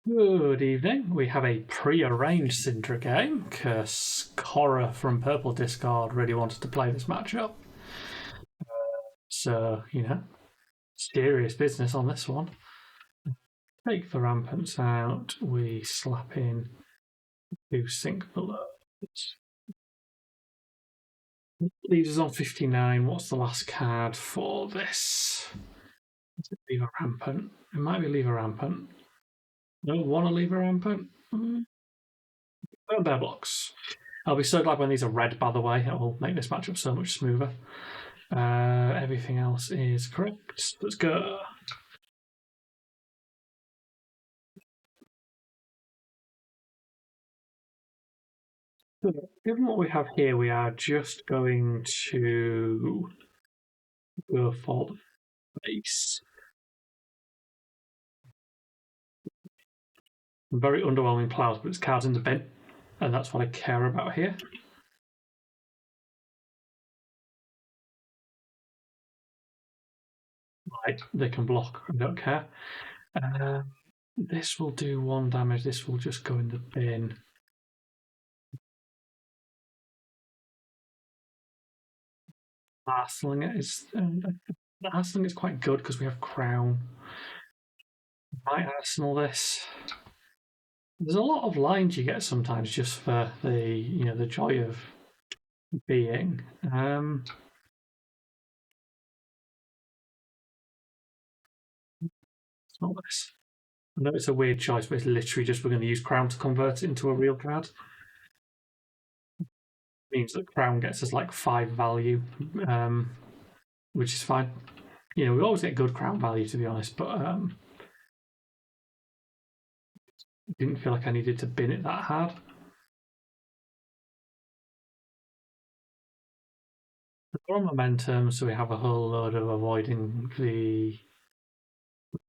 Good evening. We have a pre-arranged Cindra game because Cora from Purple Discard really wanted to play this matchup. So, serious business on this one. Take the rampants out. We slap in 2 sync below. Leaves us on 59. What's the last card for this? Leave a rampant. It might be leave a rampant. Don't want to leave a rampant. Bear blocks. I'll be so glad when these are red, by the way. It will make this matchup so much smoother. Everything else is correct. Let's go. Given what we have here, we are just going to go for the base. Very underwhelming clouds, but it's cards in the bin, and that's what I care about here. Right, they can block, I don't care. This will do 1 damage, this will just go in the bin. Hassling is quite good because we have Crown. Might Arsenal this. There's a lot of lines you get sometimes just for the joy of being. It's not this. I know it's a weird choice, but it's literally just we're going to use Crown to convert it into a real card. It means that Crown gets us like 5 value, which is fine. We always get good Crown value, to be honest, but I didn't feel like I needed to bin it that hard. We're on momentum, so we have a whole load of avoiding the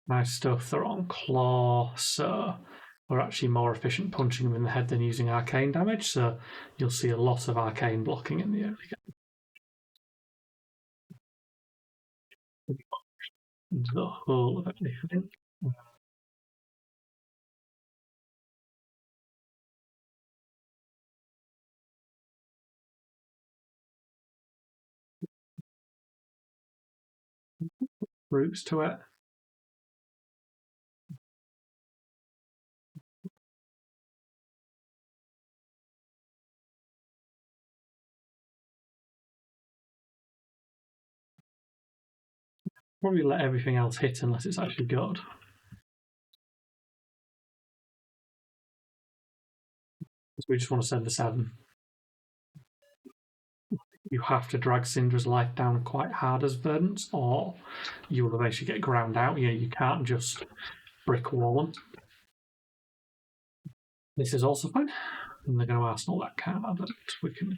nice stuff. They're on claw, so we're actually more efficient punching them in the head than using arcane damage. So you'll see a lot of arcane blocking in the early game. The whole of everything. Roots to it. Probably let everything else hit unless it's actually good. We just want to send a 7. You have to drag Cindra's life down quite hard as Verdance, or you will eventually get ground out. You can't just brick wall them. This is also fine. And they're going to Arsenal that card, but we can.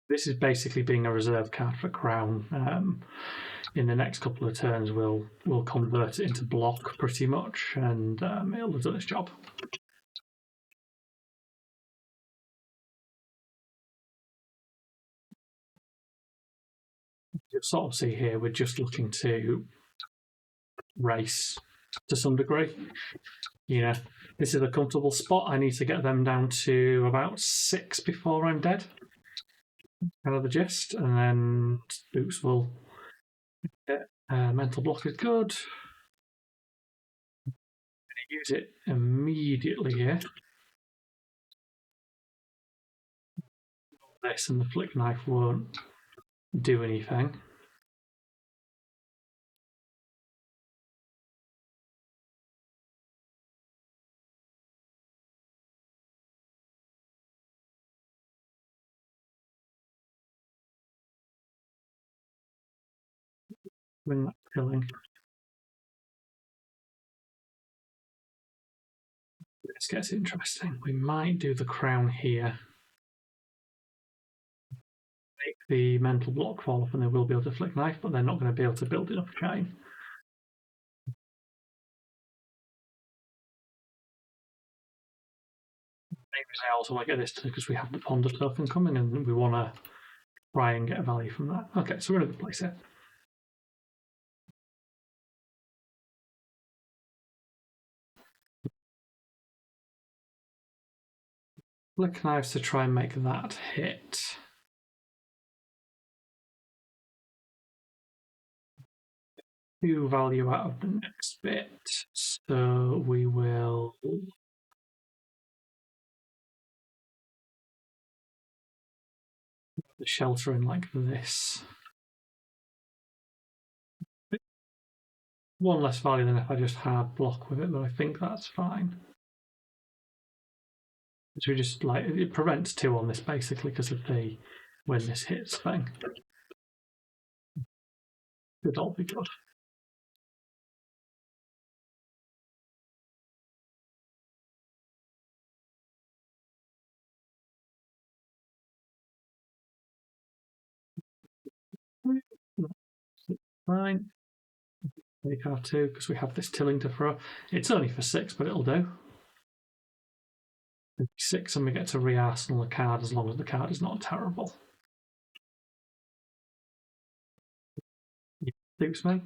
This is basically being a reserve card for Crown. In the next couple of turns, we'll convert it into block pretty much, and it'll have done its job. You'll sort of see here, we're just looking to race to some degree. This is a comfortable spot. I need to get them down to about 6 before I'm dead. Kind of the gist. And then Boots will get mental block is good. Use it immediately here. This and the flick knife won't do anything. When that killing. This gets interesting. We might do the Crown here. Make the mental block fall off and they will be able to flick knife, but they're not going to be able to build enough chain. Maybe I also want to get this because we have the Ponder token coming and we want to try and get a value from that. Okay, so we're in a good place here. Flick knives to try and make that hit. Two value out of the next bit. So we will the shelter in like this. One less value than if I just hard block with it, but I think that's fine. So we just like it prevents two on this basically because of the when this hits thing. Could all be good. Fine. Take our two because we have this tilling to throw. It's only for 6, but it'll do. 6, and we get to re-arsenal a card as long as the card is not terrible. It suits me.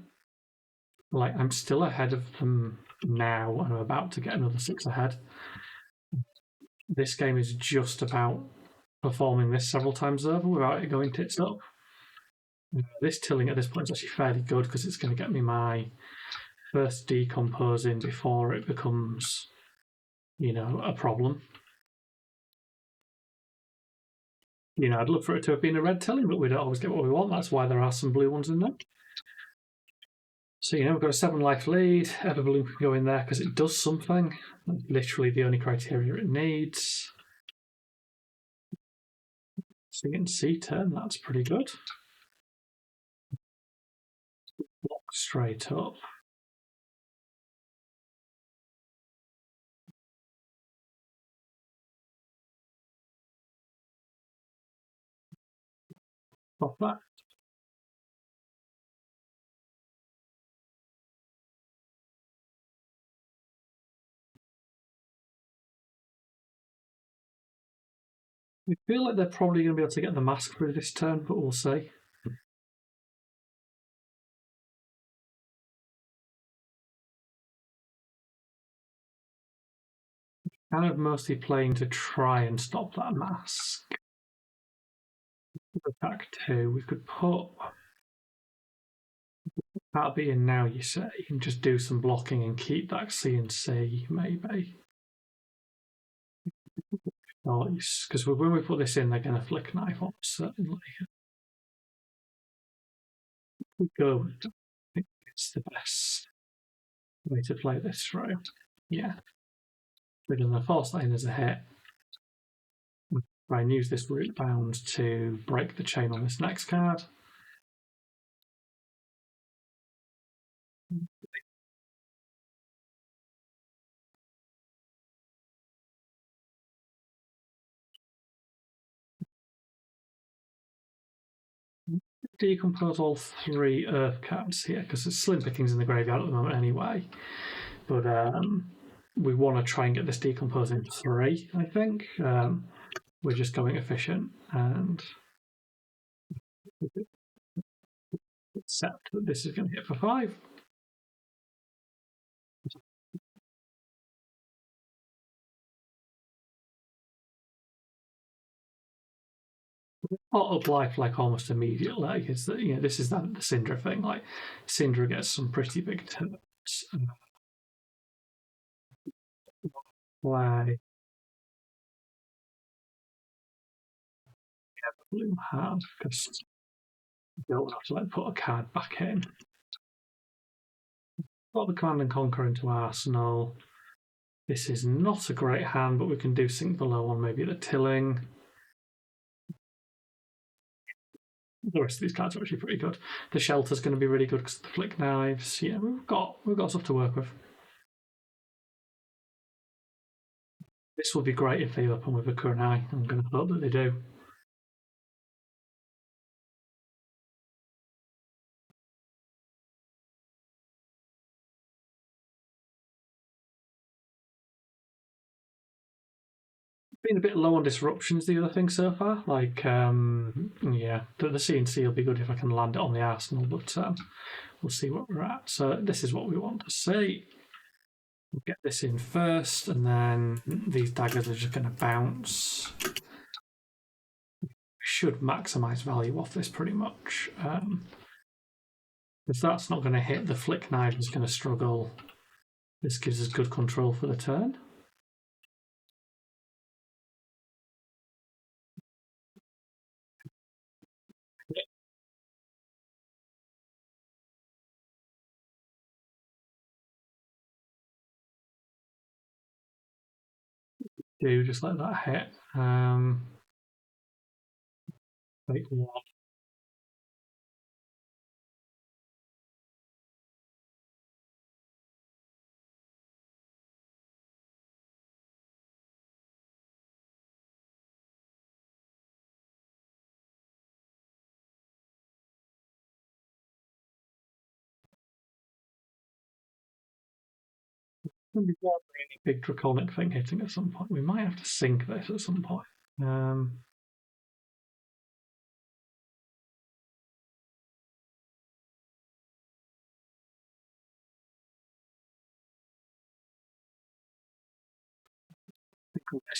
Like I'm still ahead of them now, and I'm about to get another 6 ahead. This game is just about performing this several times over without it going tits up. This tilling at this point is actually fairly good because it's going to get me my first decomposing before it becomes, a problem. I'd love for it to have been a red tilling, but we don't always get what we want. That's why there are some blue ones in there. So, we've got a 7 life lead. Everballoon can go in there because it does something. That's literally the only criteria it needs. So you can see turn, that's pretty good. Block straight up. Pop that. We feel like they're probably going to be able to get the mask through this turn, but we'll see. Kind of mostly playing to try and stop that mask. Attack 2, we could put that be in now, you say, and just do some blocking and keep that C&C, maybe. Because when we put this in, they're going to flick knife on, certainly. We go, I think it's the best way to play this through. Yeah. We're going to force that in as a hit. Try and use this root bound to break the chain on this next card. Decompose all 3 earth cards here because there's slim pickings in the graveyard at the moment anyway. But we want to try and get this decomposed in 3, I think. We're just going efficient and accept that this is going to hit for 5. Pot up life like almost immediately. Is that this is the Cindra thing. Like Cindra gets some pretty big turns. Play blue hand because you don't have to put a card back in. Put the Command and Conquer into Arsenal. This is not a great hand, but we can do Sink Below on maybe the Tilling. The rest of these cards are actually pretty good. The Shelter's going to be really good because of the Flick Knives. Yeah, we've got stuff to work with. This would be great if they open with a Kurenai. I'm going to hope that they do. Been a bit low on disruptions, the other thing so far. Like, the C&C will be good if I can land it on the Arsenal, but we'll see what we're at. So this is what we want to see. We'll get this in first, and then these daggers are just going to bounce. Should maximise value off this pretty much. If that's not going to hit, the flick knife is going to struggle. This gives us good control for the turn. Do just let that hit. Wait, what? There'll be one really big draconic thing hitting at some point. We might have to sink this at some point.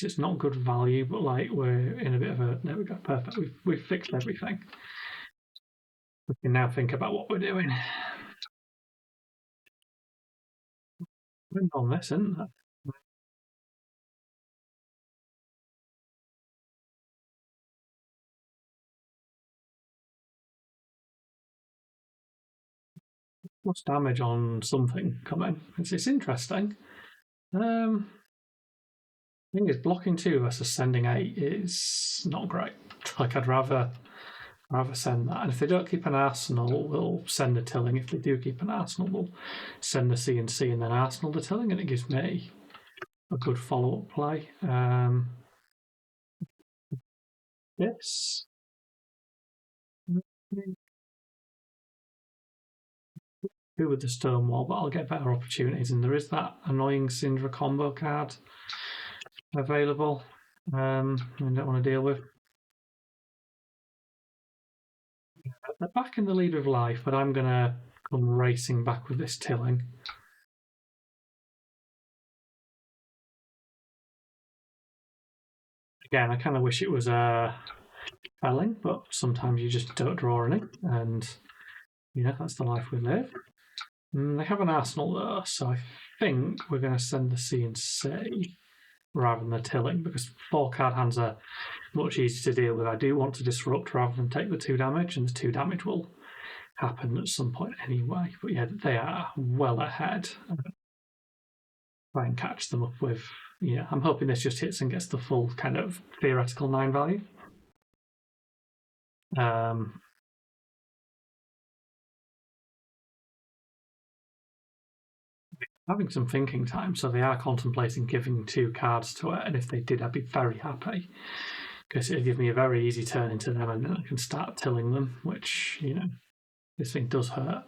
It's not good value, but like we're in a bit of a. There we go, perfect. We've fixed everything. We can now think about what we're doing. We're on this, isn't it? Plus damage on something coming. It's interesting. Thing is, blocking 2 versus sending 8 is not great. Like I'd rather send that. And if they don't keep an Arsenal, we'll send a Tilling. If they do keep an Arsenal, we'll send a C and then Arsenal the Tilling, and it gives me a good follow-up play. This. Who with the Stonewall, but I'll get better opportunities. And there is that annoying Cindra combo card available. I don't want to deal with. They're back in the lead of life, but I'm going to come racing back with this Tilling. Again, I kind of wish it was a felling, but sometimes you just don't draw any, and that's the life we live. They have an Arsenal though, so I think we're going to send the C rather than the Tilling, because 4-card hands are much easier to deal with. I do want to disrupt rather than take the 2 damage, and the 2 damage will happen at some point anyway. But yeah, they are well ahead. Try and catch them up with. Yeah, I'm hoping this just hits and gets the full kind of theoretical 9 value. Having some thinking time, so they are contemplating giving 2 cards to it, and if they did, I'd be very happy, because it'd give me a very easy turn into them, and then I can start tilling them, which, this thing does hurt.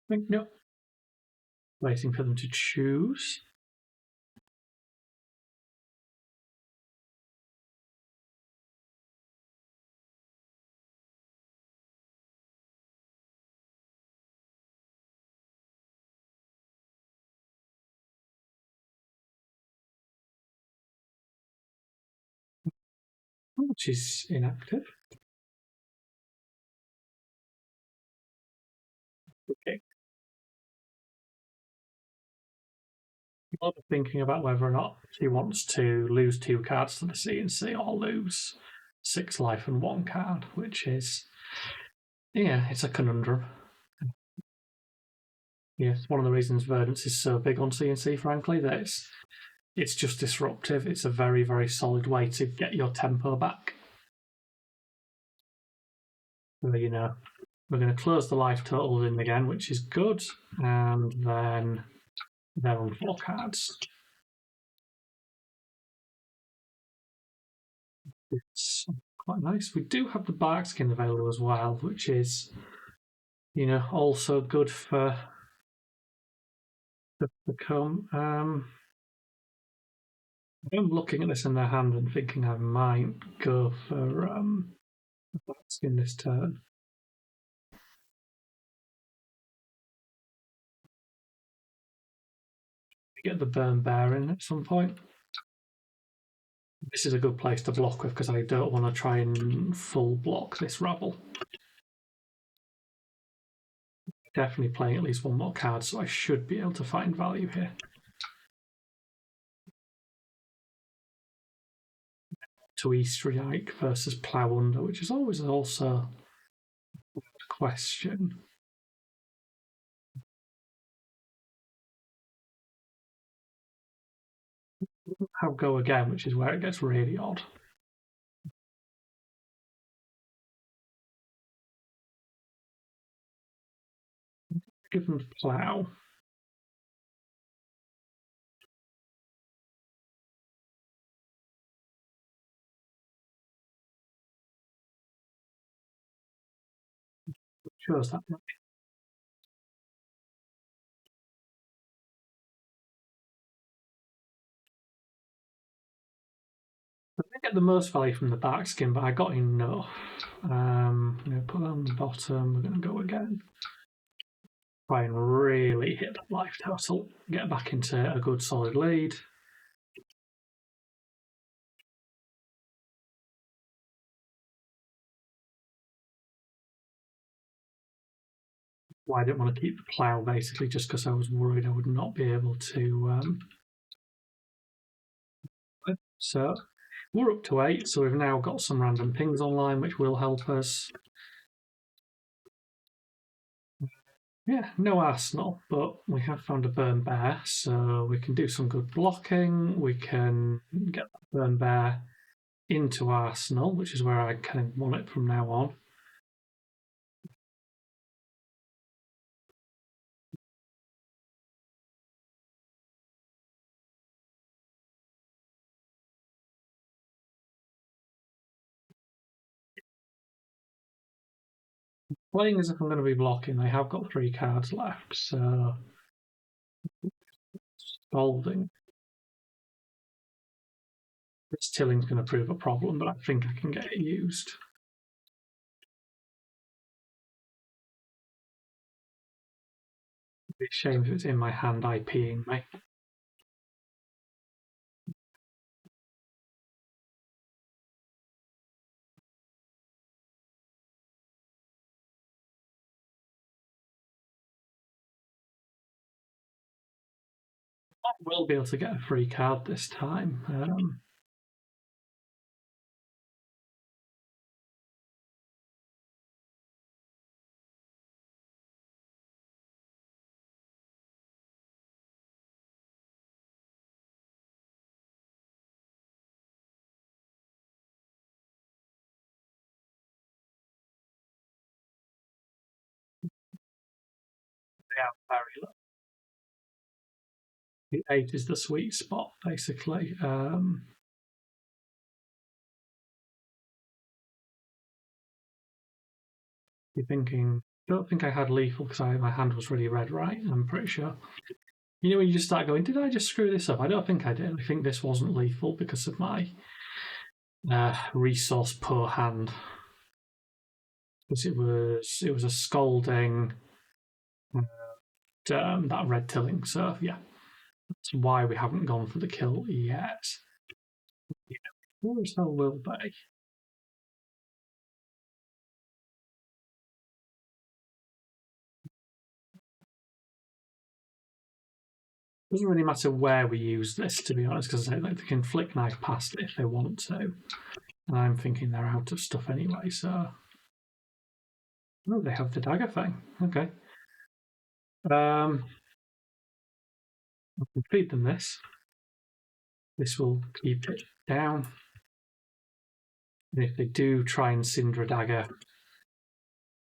Nope. Waiting for them to choose. Which is inactive. Okay. A lot of thinking about whether or not he wants to lose 2 cards to the C or lose 6 life and 1 card, which is, it's a conundrum. It's one of the reasons Verdance is so big on C, frankly, that it's just disruptive. It's a very, very solid way to get your tempo back. So, we're going to close the life totals in again, which is good, and then they're on 4 cards. It's quite nice. We do have the bark skin available as well, which is, also good for the comb. I'm looking at this in their hand and thinking I might go for the bark skin this turn. get the burn bear in at some point. This is a good place to block with because I don't want to try and full block this rabble. Definitely playing at least one more card, so I should be able to find value here. To Easterite versus Plough Under, which is always also a question. Have Go Again, which is where it gets really odd. Give them Plough. Shows that. I didn't get the most value from the back skin, but I got enough. I'm going to put that on the bottom. We're going to go again. Try and really hit that life total. Get back into a good solid lead. Why I didn't want to keep the plough, basically, just because I was worried I would not be able to. So we're up to 8, so we've now got some random pings online, which will help us. Yeah, no Arsenal, but we have found a burn bear, so we can do some good blocking. We can get that burn bear into Arsenal, which is where I kind of want it from now on. Playing as if I'm going to be blocking, I have got 3 cards left, so holding. This tilling's going to prove a problem, but I think I can get it used. It'd be a shame if it's in my hand IPing me. I will be able to get a free card this time. They are very low. The 8 is the sweet spot, basically. You're thinking, don't think I had lethal because my hand was really red, right? I'm pretty sure. You know, when you just start going, did I just screw this up? I don't think I did. I think this wasn't lethal because of my resource poor hand. Because it was a scalding, that red tilling. So yeah, that's why we haven't gone for the kill yet. Yeah. Where as hell will they? Doesn't really matter where we use this, to be honest, because they can flick knife past it if they want to. And I'm thinking they're out of stuff anyway, so. Oh, they have the dagger thing. Okay. I can feed them this. This will keep it down. And if they do try and Cindra dagger,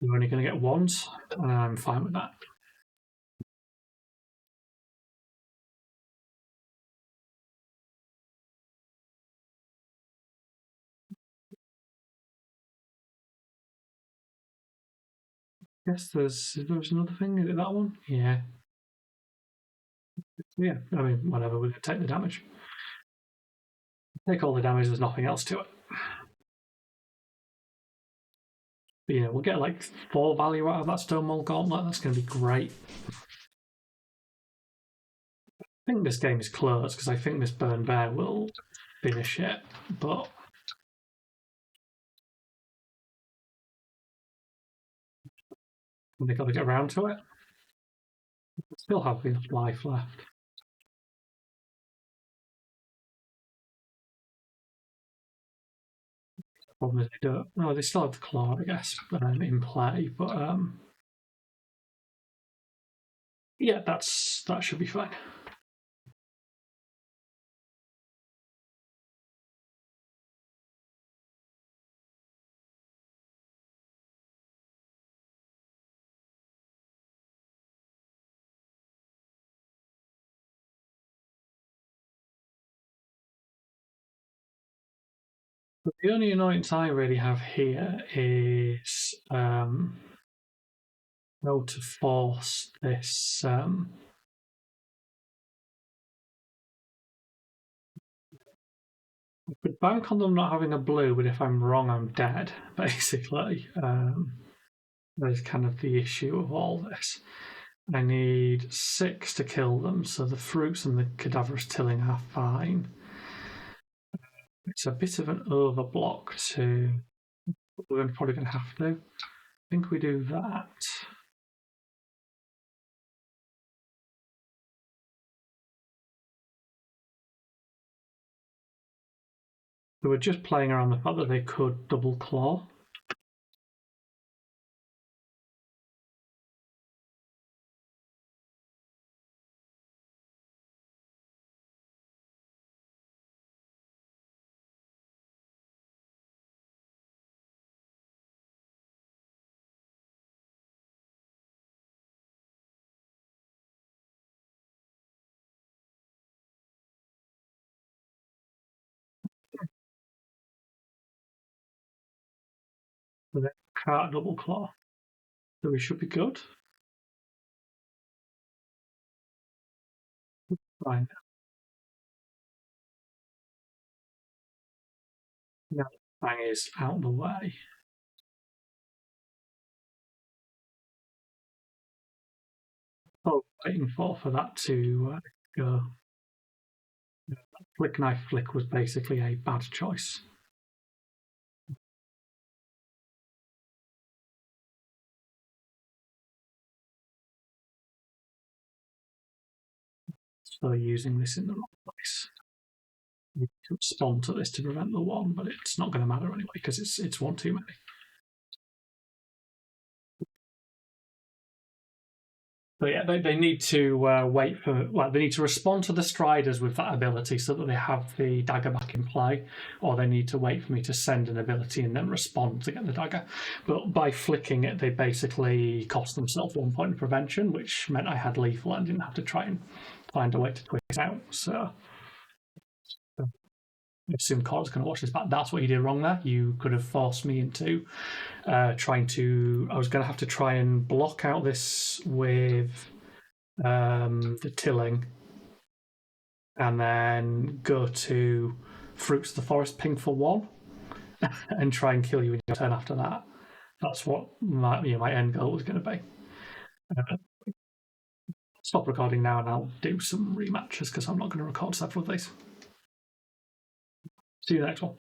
you're only going to get once, and I'm fine with that. Yes, there's another thing. Is it that one? Yeah. Yeah. I mean, whatever. We're going to take the damage. Take all the damage. There's nothing else to it. But, you know, we'll get like 4 value out of that Stonewall Gauntlet. That's going to be great. think this game is close because I think this Burn Bear will finish it, but they got to get around to it. Still have enough life left. Problem is they don't. No, they still have the claw, I guess, in play, but yeah, that should be fine. But the only annoyance I really have here is how to force this. I could bank on them not having a blue, but if I'm wrong, I'm dead, basically. That is kind of the issue of all this. I need 6 to kill them, so the fruits and the cadaverous tilling are fine. It's a bit of an overblock to. We're probably going to have to. I think we do that. We were just playing around the fact that they could double claw. But they can't double claw. So we should be good. Fine. Now bang is out of the way. Oh, waiting for that to go. Flick knife flick was basically a bad choice. So using this in the wrong place. You can respond to this to prevent the one, but it's not going to matter anyway because it's one too many. But yeah, they need to wait for. Well, they need to respond to the Striders with that ability so that they have the dagger back in play, or they need to wait for me to send an ability and then respond to get the dagger. But by flicking it, they basically cost themselves 1 point of prevention, which meant I had lethal and didn't have to try and find a way to twist out. So I assume Cora's going to watch this back. That's what you did wrong there. You could have forced me into trying to. I was going to have to try and block out this with the tilling, and then go to Fruits of the Forest ping for 1, and try and kill you in your turn after that. That's what my end goal was going to be. Stop recording now, and I'll do some rematches because I'm not going to record several of these. See you next one.